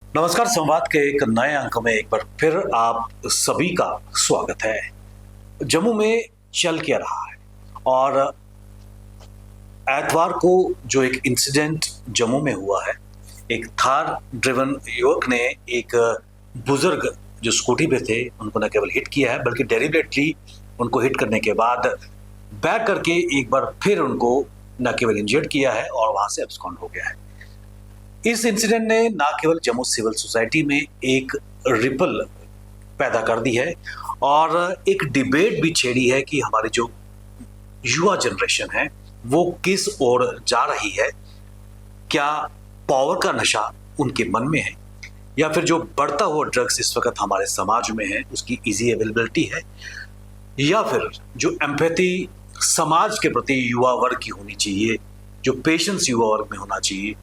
नमस्कार। संवाद के एक नए अंक में एक बार फिर आप सभी का स्वागत है। जम्मू में चल क्या रहा है और एतवार को जो एक इंसिडेंट जम्मू में हुआ है, एक थार ड्रिवन युवक ने एक बुजुर्ग जो स्कूटी पे थे उनको न केवल हिट किया है बल्कि डेलिबरेटली उनको हिट करने के बाद बैक करके एक बार फिर उनको न केवल इंजर्ड किया है और वहां से एब्सकॉन्ड हो गया है। इस इंसिडेंट ने ना केवल जम्मू सिविल सोसाइटी में एक रिपल पैदा कर दी है और एक डिबेट भी छेड़ी है कि हमारी जो युवा जनरेशन है वो किस ओर जा रही है। क्या पावर का नशा उनके मन में है या फिर जो बढ़ता हुआ ड्रग्स इस वक्त हमारे समाज में है उसकी इजी अवेलेबिलिटी है, या फिर जो एम्पैथी समाज के प्रति युवा वर्ग की होनी चाहिए, जो पेशेंस युवा वर्ग में होना चाहिए,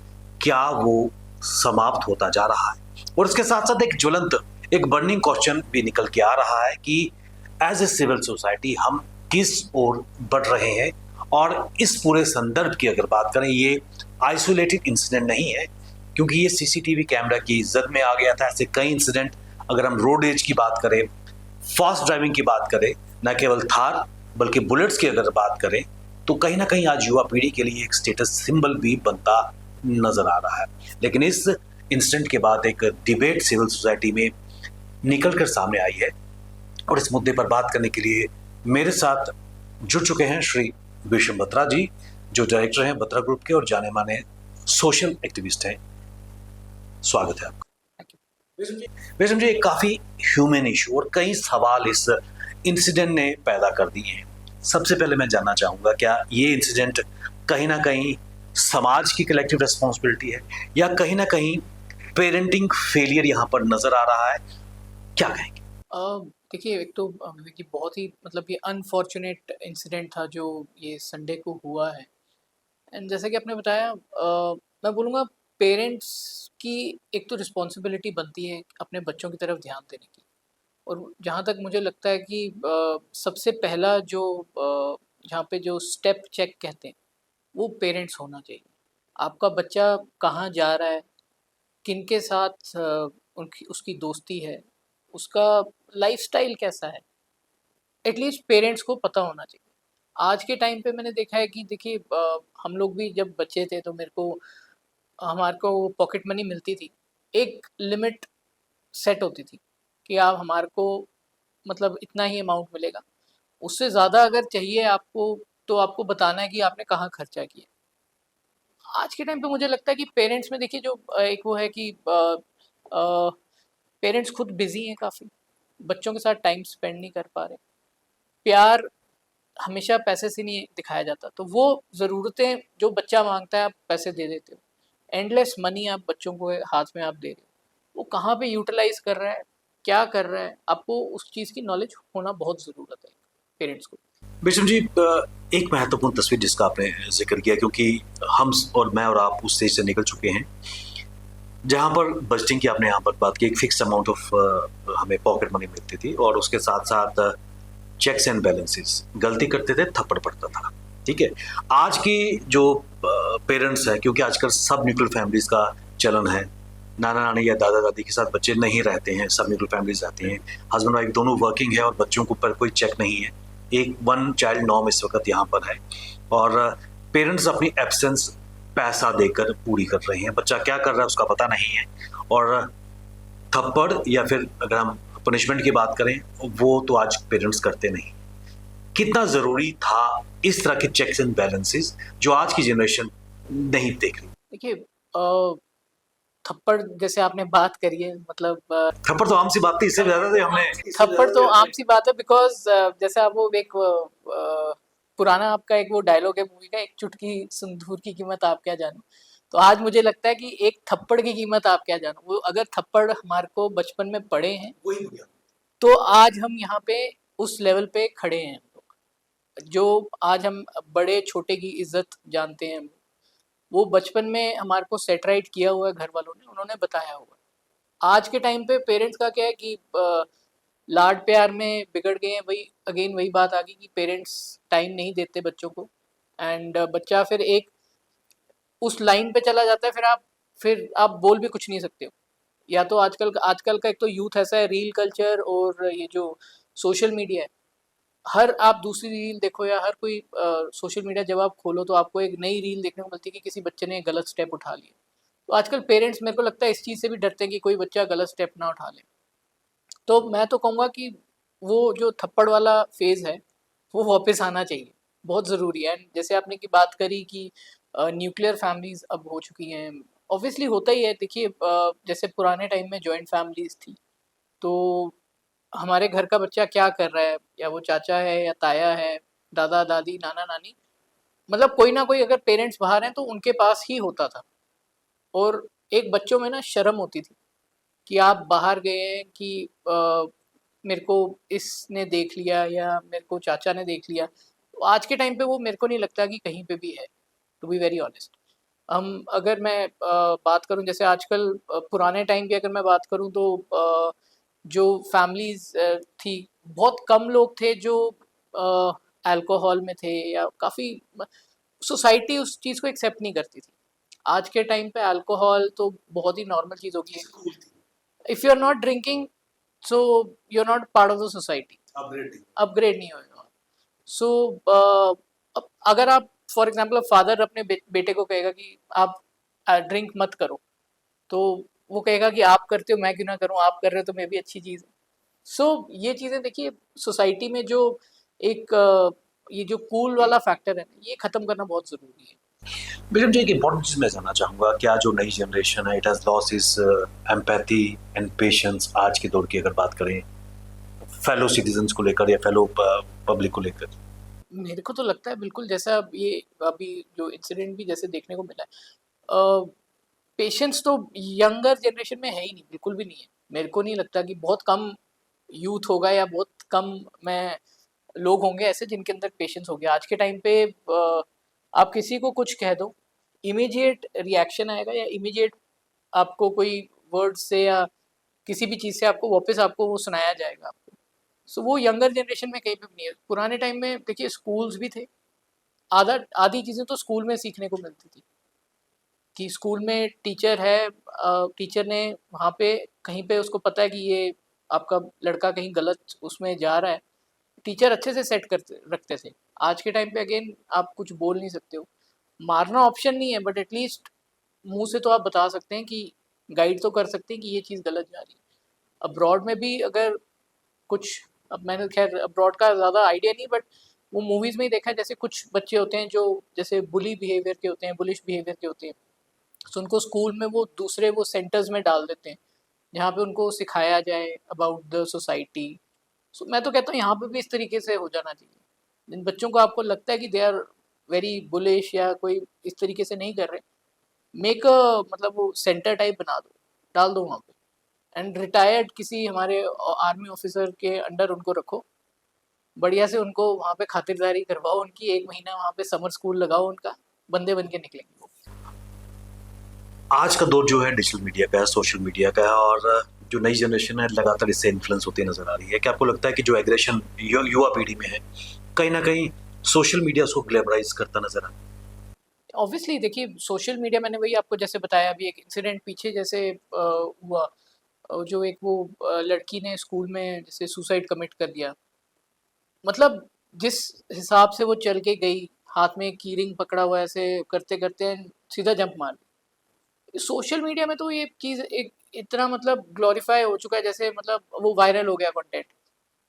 क्या वो समाप्त होता जा रहा है। और इसके साथ साथ एक ज्वलंत एक बर्निंग क्वेश्चन भी निकल के आ रहा है कि एज ए सिविल सोसाइटी हम किस ओर बढ़ रहे हैं। और इस पूरे संदर्भ की अगर बात करें, ये आइसोलेटेड इंसिडेंट नहीं है क्योंकि ये सीसीटीवी कैमरा की जद में आ गया था। ऐसे कई इंसिडेंट, अगर हम रोड एज की बात करें, फास्ट ड्राइविंग की बात करें, न केवल थार बल्कि बुलेट्स की अगर बात करें, तो कहीं ना कहीं आज युवा पीढ़ी के लिए एक स्टेटस सिंबल भी बनता नजर आ रहा है। लेकिन इस इंसिडेंट के बाद एक डिबेट सिविल सोसाइटी में निकल कर सामने आई है और इस मुद्दे पर बात करने के लिए मेरे साथ जुड़ चुके हैं श्री विषम बत्रा जी, जो डायरेक्टर हैं बत्रा ग्रुप के और जाने माने सोशल एक्टिविस्ट हैं। स्वागत है आपका। विषम जी, एक काफी ह्यूमन इशू और कई सवाल इस इंसिडेंट ने पैदा कर दिए हैं। सबसे पहले मैं जानना चाहूंगा, क्या ये इंसिडेंट कहीं ना कहीं समाज की कलेक्टिव रिस्पॉन्सिबिलिटी है या कहीं ना कहीं पेरेंटिंग फेलियर यहाँ पर नजर आ रहा है? क्या कहेंगे? देखिए, एक तो विवेक जी, बहुत ही मतलब ये अनफॉर्चुनेट इंसिडेंट था जो ये संडे को हुआ है। एंड जैसा कि आपने बताया, मैं बोलूँगा पेरेंट्स की एक तो रिस्पॉन्सिबिलिटी बनती है अपने बच्चों की तरफ ध्यान देने की। और जहाँ तक मुझे लगता है कि सबसे पहला जो जहाँ पे जो स्टेप चेक कहते हैं, वो पेरेंट्स होना चाहिए। आपका बच्चा कहाँ जा रहा है, किनके साथ उनकी उसकी दोस्ती है, उसका लाइफ़स्टाइल कैसा है, एटलीस्ट पेरेंट्स को पता होना चाहिए। आज के टाइम पे मैंने देखा है कि देखिए, हम लोग भी जब बच्चे थे तो मेरे को हमारे को पॉकेट मनी मिलती थी। एक लिमिट सेट होती थी कि आप हमारे को मतलब इतना ही अमाउंट मिलेगा। उससे ज़्यादा अगर चाहिए आपको तो आपको बताना है कि आपने कहाँ खर्चा किया। आज के टाइम पे मुझे लगता है कि पेरेंट्स में देखिए जो एक वो है कि पेरेंट्स खुद बिजी हैं काफ़ी, बच्चों के साथ टाइम स्पेंड नहीं कर पा रहे। प्यार हमेशा पैसे से नहीं दिखाया जाता, तो वो ज़रूरतें जो बच्चा मांगता है आप पैसे दे देते हो। एंडलेस मनी आप बच्चों को हाथ में आप दे रहे हो, वो कहाँ पे यूटिलाइज कर रहा है, क्या कर रहा है, आपको उस चीज़ की नॉलेज होना बहुत ज़रूरत है पेरेंट्स को। विष्णु जी, एक महत्वपूर्ण तस्वीर जिसका आपने जिक्र किया, क्योंकि हम और मैं और आप उस स्टेज से निकल चुके हैं जहां पर बजटिंग की आपने यहाँ पर बात की। एक फिक्स अमाउंट ऑफ हमें पॉकेट मनी मिलती थी और उसके साथ साथ चेक्स एंड बैलेंसेस, गलती करते थे थप्पड़ पड़ता था। ठीक है। आज की जो पेरेंट्स है, क्योंकि आजकल सब न्यूक्लियर फैमिलीज का चलन है, नाना नानी या दादा दादी के साथ बच्चे नहीं रहते हैं, सब न्यूक्लियर फैमिलीज रहते हैं, हस्बैंड वाइफ दोनों वर्किंग है और बच्चों के ऊपर कोई चेक नहीं है। एक वन चाइल्ड नॉर्म इस वक्त यहाँ पर है और पेरेंट्स अपनी एब्सेंस पैसा देकर पूरी कर रहे हैं। बच्चा क्या कर रहा है उसका पता नहीं है और थप्पड़ या फिर अगर हम पनिशमेंट की बात करें, वो तो आज पेरेंट्स करते नहीं। कितना जरूरी था इस तरह के चेक्स एंड बैलेंसेस जो आज की जनरेशन नहीं देख रही? देखिए, थप्पड़ जैसे आपने बात करी है, मतलब थप्पड़ तो आम सी बात थी, इससे ज्यादा से हमने थप्पड़ तो आम सी बात है बिकॉज जैसे आप वो एक पुराना आपका एक वो डायलॉग है मूवी का, एक चुटकी सिंदूर की कीमत आप क्या जानो। तो आज मुझे लगता है कि एक थप्पड़ की कीमत आप क्या जानो। वो अगर थप्पड़ हमारे को बचपन में पड़े हैं वही तो आज हम यहाँ पे उस लेवल पे खड़े हैं। हम लोग जो आज हम बड़े छोटे की इज्जत जानते हैं, वो बचपन में हमारे को सेटराइट किया हुआ है घर वालों ने, उन्होंने बताया हुआ है। आज के टाइम पे पेरेंट्स का क्या है कि लाड प्यार में बिगड़ गए हैं। वही अगेन वही बात आ गई कि पेरेंट्स टाइम नहीं देते बच्चों को। एंड बच्चा फिर एक उस लाइन पे चला जाता है, फिर आप बोल भी कुछ नहीं सकते हो। या तो आजकल का एक तो यूथ ऐसा है, रील कल्चर और ये जो सोशल मीडिया है, हर आप दूसरी रील देखो या हर कोई सोशल मीडिया जब आप खोलो तो आपको एक नई रील देखने को मिलती है कि किसी बच्चे ने गलत स्टेप उठा लिया। तो आजकल पेरेंट्स मेरे को लगता है इस चीज़ से भी डरते हैं कि कोई बच्चा गलत स्टेप ना उठा ले। तो मैं तो कहूँगा कि वो जो थप्पड़ वाला फेज़ है वो वापस आना चाहिए, बहुत ज़रूरी है। एंड जैसे आपने की बात करी कि न्यूक्लियर फैमिलीज़ अब हो चुकी हैं, ऑब्वियसली होता ही है। देखिए जैसे पुराने टाइम में जॉइंट फैमिलीज़ थी, तो हमारे घर का बच्चा क्या कर रहा है, या वो चाचा है या ताया है, दादा दादी नाना नानी, मतलब कोई ना कोई अगर पेरेंट्स बाहर हैं तो उनके पास ही होता था। और एक बच्चों में ना शर्म होती थी कि आप बाहर गए हैं कि मेरे को इसने देख लिया या मेरे को चाचा ने देख लिया। तो आज के टाइम पे वो मेरे को नहीं लगता कि कहीं पे भी है, टू बी वेरी ऑनेस्ट। अगर मैं बात करूं जैसे आजकल पुराने टाइम की अगर मैं बात करूं तो जो फैमिलीज थी, बहुत कम लोग थे जो अल्कोहल में थे, या काफ़ी सोसाइटी उस चीज़ को एक्सेप्ट नहीं करती थी। आज के टाइम पे अल्कोहल तो बहुत ही नॉर्मल चीज़ हो गई है। If you are not drinking, so you are not part of the society, upgrade नहीं होएगा। सो अगर आप फॉर एग्जांपल फादर अपने बेटे को कहेगा कि आप ड्रिंक मत करो, तो वो कहेगा कि आप करते हो मैं क्यों ना करूं, आप कर रहे हो तो मैं भी अच्छी चीज़ है। सो ये चीज़ें देखिए सोसाइटी में जो एक ये जो कूल वाला फैक्टर है ना, ये ख़त्म करना बहुत ज़रूरी है। बेटा मुझे एक इम्पोर्टेंट चीज़ मैं जानना चाहूँगा, क्या जो नई जनरेशन है इट हैज़ लॉस्ट इस एम्पैथी एंड पेशेंस आज के दौर की अगर बात करें फेलो सिटीजन्स को लेकर या फेलो पब्लिक को लेकर? मेरे को तो लगता है बिल्कुल, जैसा अब ये अभी जो इंसिडेंट भी जैसे देखने को मिला है, पेशेंस तो यंगर जनरेशन में है ही नहीं, बिल्कुल भी नहीं है। मेरे को नहीं लगता कि बहुत कम यूथ होगा या बहुत कम मैं लोग होंगे ऐसे जिनके अंदर पेशेंस हो गया। आज के टाइम पे आप किसी को कुछ कह दो, इमीडिएट रिएक्शन आएगा, या इमीडिएट आपको कोई वर्ड से या किसी भी चीज़ से आपको वापस आपको वो सुनाया जाएगा आपको। सो वो यंगर जनरेशन में कहीं पे भी नहीं है। पुराने टाइम में देखिए स्कूल्स भी थे, आधी चीज़ें तो स्कूल में सीखने को मिलती थी कि स्कूल में टीचर है, टीचर ने वहाँ पे कहीं पे उसको पता है कि ये आपका लड़का कहीं गलत उसमें जा रहा है, टीचर अच्छे से सेट करते रखते थे। आज के टाइम पे अगेन आप कुछ बोल नहीं सकते हो, मारना ऑप्शन नहीं है, बट एटलीस्ट मुंह से तो आप बता सकते हैं कि गाइड तो कर सकते हैं कि ये चीज़ गलत जा रही है। अब्रॉड में भी अगर कुछ, अब मैंने खैर अब्रॉड का ज़्यादा आइडिया नहीं, बट वो मूवीज़ में ही देखा है, जैसे कुछ बच्चे होते हैं जो जैसे बुली बिहेवियर के होते हैं, बुलिश बिहेवियर के होते हैं, तो उनको स्कूल में वो दूसरे वो सेंटर्स में डाल देते हैं जहाँ पे उनको सिखाया जाए अबाउट द सोसाइटी। सो मैं तो कहता हूँ यहाँ पे भी इस तरीके से हो जाना चाहिए। जिन बच्चों को आपको लगता है कि दे आर वेरी बुलिश या कोई इस तरीके से नहीं कर रहे, मेक अ मतलब वो सेंटर टाइप बना दो, डाल दो वहाँ पे, एंड रिटायर्ड किसी हमारे आर्मी ऑफिसर के अंडर उनको रखो, बढ़िया से उनको वहाँ पे खातिरदारी करवाओ उनकी, 1 महीना वहाँ पे समर स्कूल लगाओ उनका, बंदे बन के निकलेंगे वो। आज का दौर जो है डिजिटल मीडिया का है, सोशल मीडिया का है, और जो नई जनरेशन है लगातार इससे इन्फ्लुएंस होती नजर आ रही है। क्या आपको लगता है कि जो एग्रेशन युवा पीढ़ी में है कहीं ना कहीं सोशल मीडिया उसको ग्लैमराइज करता नजर आ रहा है? ऑब्वियसली देखिए सोशल मीडिया, मैंने वही आपको जैसे बताया अभी एक इंसिडेंट पीछे जैसे हुआ, जो एक वो लड़की ने स्कूल में जैसे सुसाइड कमिट कर दिया, मतलब जिस हिसाब से वो चल के गई, हाथ में की रिंग पकड़ा हुआ ऐसे करते करते सीधा जंप मार दी। सोशल मीडिया में तो ये चीज़ एक इतना मतलब ग्लोरीफाई हो चुका है, जैसे मतलब वो वायरल हो गया कंटेंट।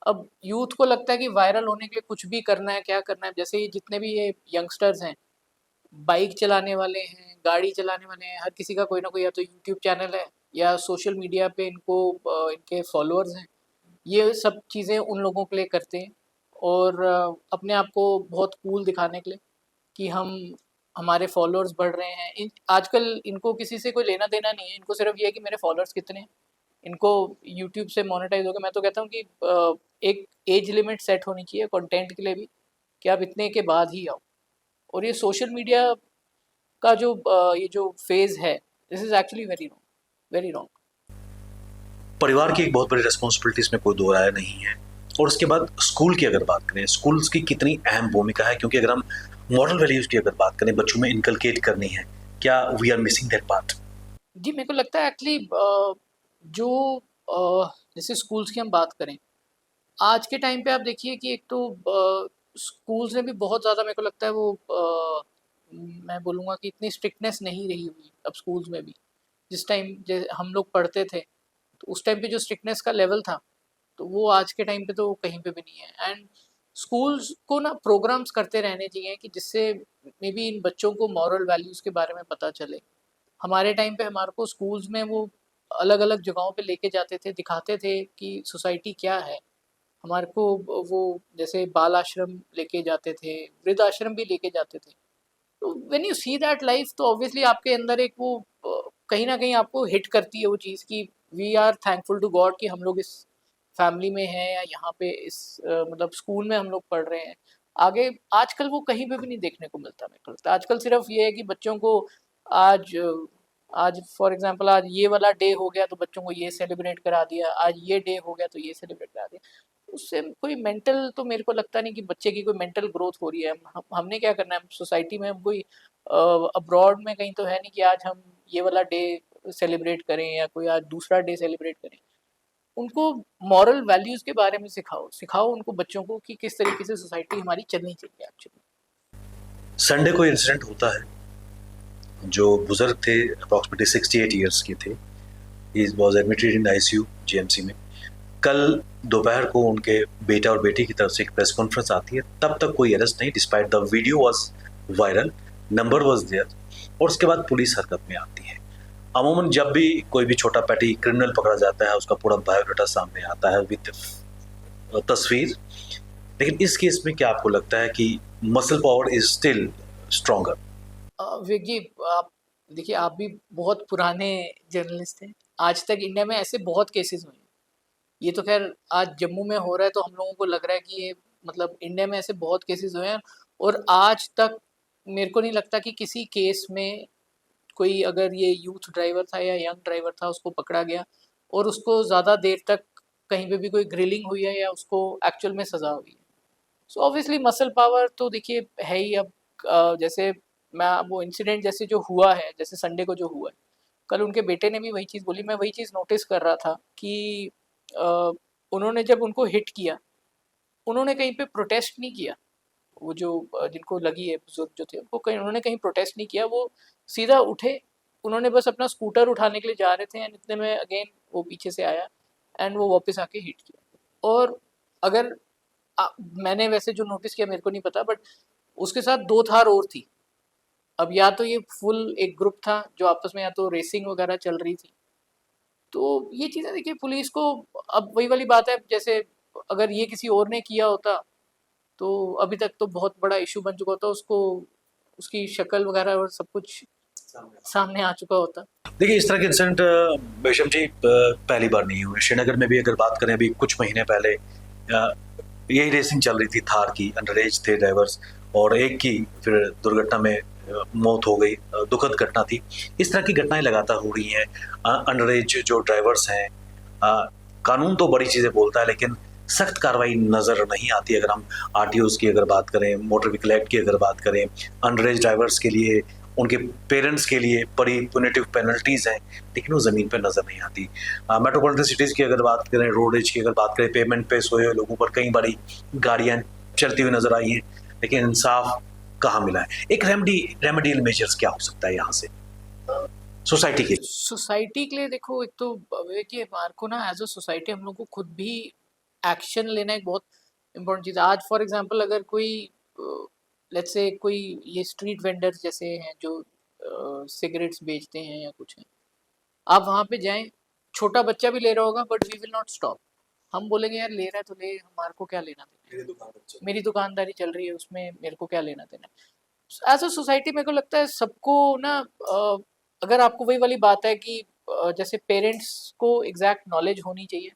अब यूथ को लगता है कि वायरल होने के लिए कुछ भी करना है, क्या करना है। जैसे ये जितने भी ये यंगस्टर्स हैं, बाइक चलाने वाले हैं, गाड़ी चलाने वाले हैं, हर किसी का कोई ना कोई या तो यूट्यूब चैनल है या सोशल मीडिया पे इनको इनके फॉलोअर्स हैं। ये सब चीज़ें उन लोगों के लिए करते हैं, और अपने आप को बहुत कूल दिखाने के लिए कि हमारे फॉलोअर्स बढ़ रहे हैं। आजकल इनको किसी से कोई लेना देना नहीं है, इनको सिर्फ ये है कि मेरे फॉलोअर्स कितने हैं, इनको यूट्यूब से मोनेटाइज होगा। मैं तो कहता हूँ कि एक एज लिमिट सेट होनी चाहिए कंटेंट के लिए भी, कि आप इतने के बाद ही आओ। और ये सोशल मीडिया का जो ये जो फेज़ है, this is actually very wrong, very wrong. परिवार की एक बहुत बड़ी रिस्पॉन्सिबिलिटी इसमें कोई दो राय नहीं है। और उसके बाद स्कूल की अगर बात करें, स्कूल्स की कितनी अहम भूमिका है, क्योंकि अगर हम मॉरल वैल्यूज की अगर बात करें बच्चों में इनकलकेट करनी है, क्या we are missing that part? जी, मेरे को लगता है एक्चुअली जो जैसे स्कूल्स की हम बात करें, आज के टाइम पे आप देखिए कि एक तो स्कूल्स में भी बहुत ज़्यादा मेरे को लगता है वो मैं बोलूँगा कि इतनी स्ट्रिक्टनेस नहीं रही हुई अब स्कूल्स में भी। जिस टाइम हम लोग पढ़ते थे, तो उस टाइम पे जो स्ट्रिक्टनेस का लेवल था, तो वो आज के टाइम पे तो कहीं पे भी नहीं है। एंड स्कूल्स को ना प्रोग्राम्स करते रहने चाहिए कि जिससे मे बी इन बच्चों को मॉरल वैल्यूज़ के बारे में पता चले। हमारे टाइम पे हमारे को स्कूल्स में वो अलग-अलग जगहों पे लेके जाते थे, दिखाते थे कि सोसाइटी क्या है। हमारे को वो जैसे बाल आश्रम लेके जाते थे, वृद्ध आश्रम भी लेके जाते थे। तो when you see that life, तो ऑब्वियसली आपके अंदर एक वो कहीं न कहीं आपको हिट करती है वो चीज़ कि we are thankful to God कि हम लोग इस फैमिली में हैं या यहाँ पे इस मतलब स्कूल में हम लोग पढ़ रहे हैं। आगे आजकल वो कहीं पे भी नहीं देखने को मिलता मेरे को लगता है। आजकल सिर्फ ये है कि बच्चों को आज आज फॉर एग्ज़ाम्पल आज ये वाला डे हो गया तो बच्चों को ये सेलिब्रेट करा दिया, आज ये डे हो गया तो ये सेलिब्रेट करा दिया। उससे कोई मेंटल तो मेरे को लगता नहीं कि बच्चे की कोई मेंटल ग्रोथ हो रही है। हमने क्या करना है सोसाइटी में, हम कोई अब्रॉड में कहीं तो है नहीं कि आज हम ये वाला डे सेलिब्रेट करें या कोई आज दूसरा डे सेलिब्रेट करें। उनको मॉरल वैल्यूज़ के बारे में सिखाओ, सिखाओ उनको बच्चों को कि किस तरीके से सोसाइटी हमारी चलनी चाहिए एक्चुअली। संडे को इंसिडेंट होता है, जो बुजुर्ग थे अप्रॉक्सीमेटली 68 ईयर्स के थे, he was admitted in ICU GMC में। कल दोपहर को उनके बेटा और बेटी की तरफ से एक प्रेस कॉन्फ्रेंस आती है, तब तक कोई अरेस्ट नहीं, despite the video was viral, number was there, और उसके बाद पुलिस हरकत में आती है। अमूमन जब भी कोई भी छोटा पैटी क्रिमिनल पकड़ा जाता है, उसका पूरा बायोडाटा सामने आता है विद तस्वीर। लेकिन इस केस में क्या आपको लगता है कि muscle power is still stronger? Vicky, आप देखिए, आप भी बहुत पुराने जर्नलिस्ट हैं। आज तक इंडिया में ऐसे बहुत केसेस हुए हैं। ये तो खैर आज जम्मू में हो रहा है तो हम लोगों को लग रहा है कि ये मतलब इंडिया में ऐसे बहुत केसेस हुए हैं, और आज तक मेरे को नहीं लगता कि किसी केस में कोई, अगर ये यूथ ड्राइवर था या यंग ड्राइवर था, उसको पकड़ा गया और उसको ज़्यादा देर तक कहीं पे भी कोई ग्रिलिंग हुई है या उसको एक्चुअल में सज़ा हुई है। सो ऑब्वियसली मसल पावर तो देखिए है ही। अब जैसे मैं वो इंसिडेंट जैसे जो हुआ है, जैसे संडे को जो हुआ है, कल उनके बेटे ने भी वही चीज़ बोली। मैं वही चीज़ नोटिस कर रहा था कि अ, उन्होंने जब उनको हिट किया, उन्होंने कहीं पे प्रोटेस्ट नहीं किया। वो जो जिनको लगी है बुजुर्ग जो थे, उनको कहीं, उन्होंने कहीं प्रोटेस्ट नहीं किया। वो सीधा उठे, उन्होंने बस अपना स्कूटर उठाने के लिए जा रहे थे एंड इतने में अगेन वो पीछे से आया एंड वो वापस आके हिट किया। और अगर मैंने वैसे जो नोटिस किया मेरे को नहीं पता, बट उसके साथ 2 थार और थी। अब या तो ये फुल एक ग्रुप था जो आपस में या तो रेसिंग वगैरह चल रही थी। तो ये चीज़ें देखिए पुलिस को, अब वही वाली बात है, जैसे अगर ये किसी और ने किया होता तो अभी तक तो बहुत बड़ा इशू बन चुका होता, उसको उसकी शक्ल वगैरह और सब कुछ सामने आ चुका होता। देखिए, इस तरह के इंसिडेंट बेशम जी पहली बार नहीं हुए। श्रीनगर में भी अगर बात करें, अभी कुछ महीने पहले यही रेसिंग चल रही थी थार की, अंडर एज थे ड्राइवर्स, और एक की फिर दुर्घटना में मौत हो गई। दुखद घटना थी। इस तरह की घटनाएं लगातार हो रही हैं। अंडर एज जो ड्राइवर्स हैं, कानून तो बड़ी चीज़ें बोलता है, लेकिन सख्त कार्रवाई नज़र नहीं आती। अगर हम आरटीओज़ की अगर बात करें, मोटर व्हीकल एक्ट की अगर बात करें, अंडर एज ड्राइवर्स के लिए, उनके पेरेंट्स के लिए बड़ी पुनिटिव पेनल्टीज़ हैं, लेकिन वो ज़मीन पर नज़र नहीं आती। मेट्रोपॉलिटन सिटीज़ की अगर बात करें, रोड एज की अगर बात करें, पेमेंट पे सोए हुए लोगों पर कई बारी गाड़ियाँ चलती हुई नज़र आई हैं, लेकिन इंसाफ कहाँ मिला है? एक रेमेडियल मेजर्स क्या हो सकता है यहाँ से सोसाइटी के लिए? सोसाइटी के लिए देखो, एक तो कि हमारे को ना एज अ सोसाइटी हम लोग को खुद भी एक्शन लेना एक बहुत इम्पोर्टेंट चीज़ है। आज फॉर एग्जांपल अगर कोई लेट्स से कोई ये स्ट्रीट वेंडर्स जैसे हैं जो सिगरेट्स बेचते हैं या कुछ है, आप वहाँ पे जाएं, छोटा बच्चा भी ले रहा होगा but we will not stop. हम बोलेंगे यार ले रहा है तो ले, हमारे को क्या लेना देना है, मेरी दुकानदारी चल रही है उसमें मेरे को क्या लेना देना है। एज अ सोसाइटी मेरे को लगता है सबको ना अगर आपको वही वाली बात है कि जैसे पेरेंट्स को एग्जैक्ट नॉलेज होनी चाहिए,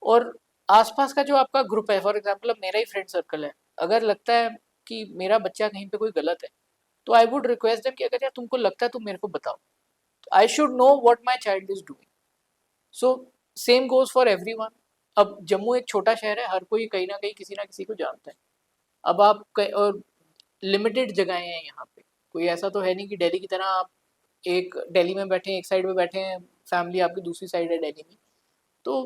और आसपास का जो आपका ग्रुप है, फॉर एग्जांपल अब मेरा ही फ्रेंड सर्कल है, अगर लगता है कि मेरा बच्चा कहीं पे कोई गलत है, तो आई वुड रिक्वेस्ट देम कि अगर यार तुमको लगता है तुम मेरे को बताओ, I should know what my child is doing. So same goes for everyone. अब जम्मू एक छोटा शहर है, हर कोई कहीं ना कहीं किसी ना किसी को जानता है। अब आप और लिमिटेड जगहें हैं यहाँ पे, कोई ऐसा तो है नहीं कि दिल्ली की तरह आप एक दिल्ली में बैठे हैं, एक साइड में बैठे हैं, फैमिली आपकी दूसरी साइड है दिल्ली में। तो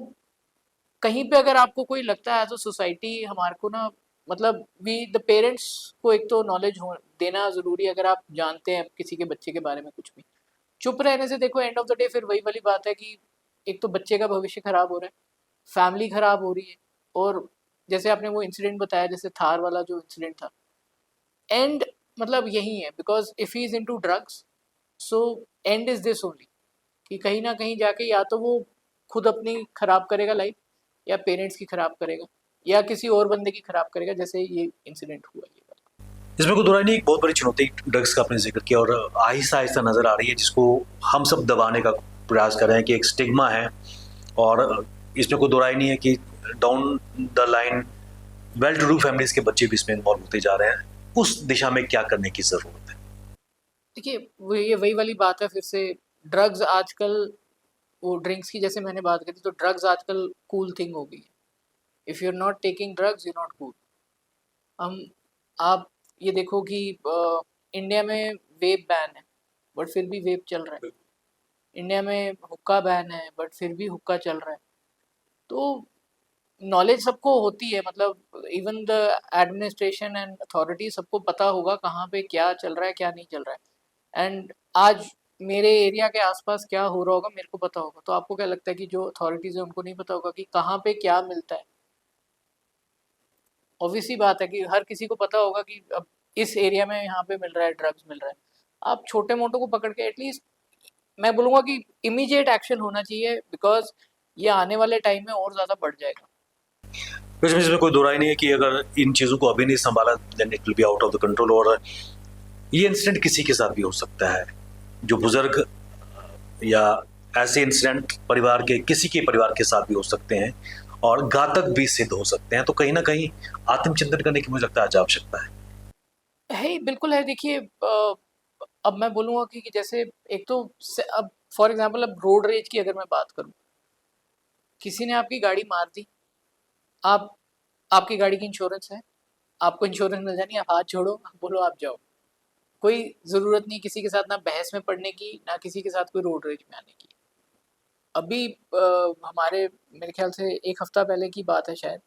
कहीं पे अगर आपको कोई लगता है एज अ सोसाइटी हमारे को ना, मतलब वी द पेरेंट्स को एक तो नॉलेज हो देना ज़रूरी है। अगर आप जानते हैं किसी के बच्चे के बारे में कुछ भी, चुप रहने से देखो एंड ऑफ द डे फिर वही वाली बात है कि एक तो बच्चे का भविष्य खराब हो रहा है, फैमिली खराब हो रही है। और जैसे आपने वो इंसिडेंट बताया, जैसे थार वाला जो इंसिडेंट था, एंड मतलब यही है, because if he is into drugs, so and is this only, कि कहीं ना कहीं जाके या तो वो खुद अपनी खराब करेगा लाइफ, या पेरेंट्स की खराब करेगा, या किसी और बंदे की खराब करेगा, जैसे ये इंसिडेंट हुआ ये वाला। इसमें कोई दो राय नहीं, एक बहुत बड़ी चुनौती ड्रग्स का आपने जिक्र किया और आहिस्ता आहिस्ता नजर आ रही है, जिसको हम सब दबाने का प्रयास कर रहे हैं कि एक स्टिग्मा है। और इसमें कोई दो राय नहीं है कि down the line well to do families के बच्चे भी इसमें इन्वॉल्व होते जा रहे हैं। उस दिशा में क्या करने की जरूरत है? देखिए वो ये वही वाली बात है फिर से, ड्रग्स आजकल, वो ड्रिंक्स की जैसे मैंने बात करी, तो ड्रग्स आजकल कूल थिंग हो गई है। If you are not taking drugs you not cool. हम आप ये देखो कि इंडिया में वेप बैन है बट फिर भी वेप चल रहा है, इंडिया में हुक्का बैन है बट फिर भी हुक्का चल रहा है। तो नॉलेज सबको होती है, मतलब even the administration and authority सबको पता होगा कहाँ पे क्या चल रहा है क्या नहीं चल रहा है। एंड आज मेरे एरिया के आसपास क्या हो रहा होगा मेरे को पता होगा, तो आपको क्या लगता है कि जो अथॉरिटीज़ है उनको नहीं पता होगा कि कहाँ पे क्या मिलता है? ऑब्वियसली बात है कि हर किसी को पता होगा कि अब इस एरिया में यहाँ पे मिल रहा है, ड्रग्स मिल रहा है। आप छोटे मोटों को पकड़ के एटलीस्ट, मैं बोलूँगा कि इमीडिएट एक्शन होना चाहिए, बिकॉज ये आने वाले टाइम में और ज़्यादा बढ़ जाएगा। वैसे इसमें कोई दो राय नहीं है कि अगर इन चीज़ों को अभी नहीं संभाला then it will be out of the control. और ये इंसिडेंट किसी के साथ भी हो सकता है, जो बुजुर्ग, या ऐसे इंसिडेंट परिवार के किसी के परिवार के साथ भी हो सकते हैं और घातक भी सिद्ध हो सकते हैं। तो कहीं ना कहीं आत्मचिंतन करने की मुझे लगता है आज आवश्यकता है। है, बिल्कुल है। देखिए अब मैं बोलूँगा कि जैसे एक तो अब फॉर एग्जांपल अब रोड रेज की अगर मैं बात करूँ, किसी ने आपकी गाड़ी मार दी, आप आपकी गाड़ी की इंश्योरेंस है, आपको इंश्योरेंस मिल जानी, आप हाथ छोड़ो, आप बोलो आप जाओ। कोई ज़रूरत नहीं किसी के साथ ना बहस में पड़ने की, ना किसी के साथ कोई रोड रेज में आने की। अभी हमारे मेरे ख्याल से 1 हफ्ता पहले की बात है शायद,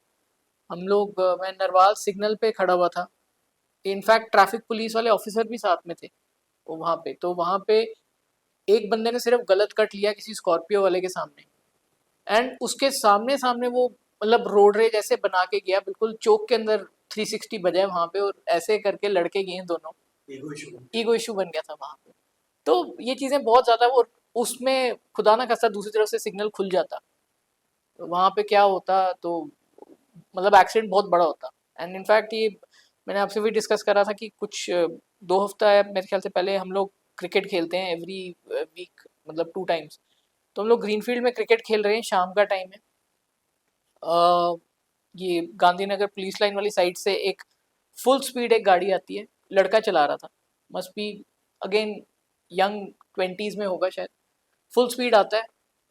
हम लोग मैं नरवाल सिग्नल पे खड़ा हुआ था। इनफैक्ट ट्रैफिक पुलिस वाले ऑफिसर भी साथ में थे वो वहाँ पे। तो वहाँ पे एक बंदे ने सिर्फ गलत कट लिया किसी स्कॉर्पियो वाले के सामने, एंड उसके सामने सामने वो मतलब रोड रेज ऐसे बना के गया, बिल्कुल चौक के अंदर 360 बजाए वहाँ पे, और ऐसे करके लड़के गए दोनों। ईगो इशू बन गया था वहाँ पे। तो ये चीज़ें बहुत ज़्यादा, और उसमें खुदा ना खास्ता दूसरी तरफ से सिग्नल खुल जाता, तो वहाँ पे क्या होता, तो मतलब एक्सीडेंट बहुत बड़ा होता। एंड इनफैक्ट ये मैंने आपसे भी डिस्कस करा था कि कुछ 2 हफ्ता है मेरे ख्याल से पहले, हम लोग क्रिकेट खेलते हैं एवरी वीक, मतलब 2 टाइम्स। तो हम लोग ग्रीनफील्ड में क्रिकेट खेल रहे हैं, शाम का टाइम है। ये गांधीनगर पुलिस लाइन वाली साइड से एक फुल स्पीड एक गाड़ी आती है, लड़का चला रहा था, must be again young 20s में होगा शायद। फुल स्पीड आता है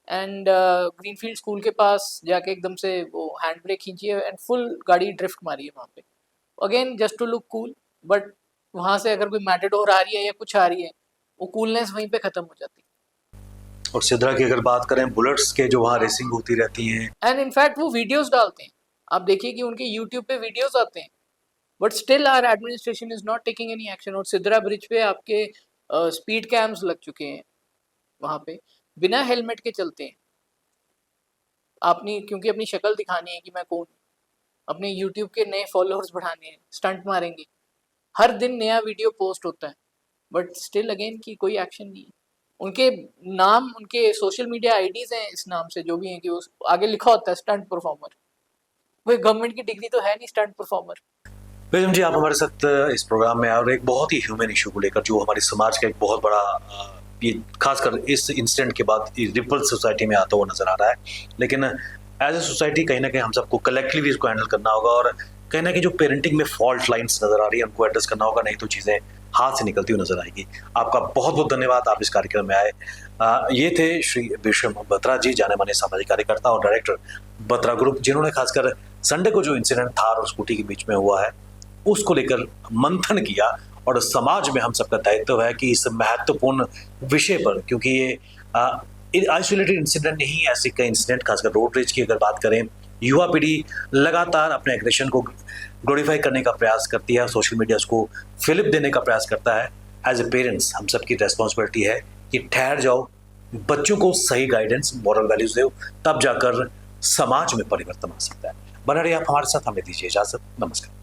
एंड ग्रीनफील्ड स्कूल के पास जाके एकदम से वो हैंड ब्रेक खींची है एंड फुल गाड़ी ड्रिफ्ट मारी है वहाँ पे, again just to look cool. But वहाँ से अगर कोई मैटाडोर आ रही है या कुछ आ रही है, वो कूलनेस वहीं पे खत्म हो जाती और सिद्रा की अगर बात करें, बुलेट्स के जो वहाँ रेसिंग होती रहती हैं, है। एंड इनफैक्ट वो वीडियोस डालते हैं, आप देखिए कि उनके यूट्यूब पे वीडियोस आते हैं, but still our administration is not taking any action. और सिद्रा ब्रिज पे आपके स्पीड कैम्स लग चुके हैं, वहाँ पे बिना हेलमेट के चलते हैं। आपने क्योंकि अपनी शक्ल दिखानी है कि मैं कौन, अपने यूट्यूब के नए फॉलोअर्स बढ़ाने हैं, स्टंट मारेंगे, हर दिन नया वीडियो पोस्ट होता है, बट स्टिल अगेन कि कोई एक्शन नहीं है। उनके नाम, उनके सोशल मीडिया आईडीज हैं इस नाम से जो भी हैं, कि उस आगे लिखा होता है स्टंट परफॉर्मर। कोई गवर्नमेंट की डिग्री तो है नहीं स्टंट परफॉर्मर। बेगम जी, आप हमारे साथ इस प्रोग्राम में आए और एक बहुत ही ह्यूमन इशू को लेकर, जो हमारे समाज का एक बहुत बड़ा ये खासकर इस इंसिडेंट के बाद रिपल सोसाइटी में आता हुआ नजर आ रहा है। लेकिन एज ए सोसाइटी कहीं ना कहीं हम सबको कलेक्टिवली इसको हैंडल करना होगा, और कहीं ना कहीं जो पेरेंटिंग में फॉल्ट लाइंस नजर आ रही है उनको एड्रेस करना होगा, नहीं तो चीज़ें हाथ से निकलती हुई नजर आएगी। आपका बहुत बहुत धन्यवाद, आप इस कार्यक्रम में आए। ये थे श्री विश्व बत्रा जी, जाने माने सामाजिक कार्यकर्ता और डायरेक्टर बत्रा ग्रुप, जिन्होंने खासकर संडे को जो इंसिडेंट थार और स्कूटी के बीच में हुआ है उसको लेकर मंथन किया। और समाज में हम सबका दायित्व है कि इस महत्वपूर्ण विषय पर, क्योंकि ये आइसोलेटेड इंसिडेंट नहीं, ऐसे कई इंसिडेंट, खासकर रोड रेज की अगर बात करें, युवा पीढ़ी लगातार अपने एग्रेशन को ग्लोरीफाई करने का प्रयास करती है, सोशल मीडिया उसको फिलिप देने का प्रयास करता है। एज ए पेरेंट्स हम सबकी रेस्पॉन्सिबिलिटी है कि ठहर जाओ, बच्चों को सही गाइडेंस, मॉरल वैल्यूज दो, तब जाकर समाज में परिवर्तन आ सकता है। बना रहिए आप हमारे साथ, हमें दीजिए इजाजत। नमस्कार।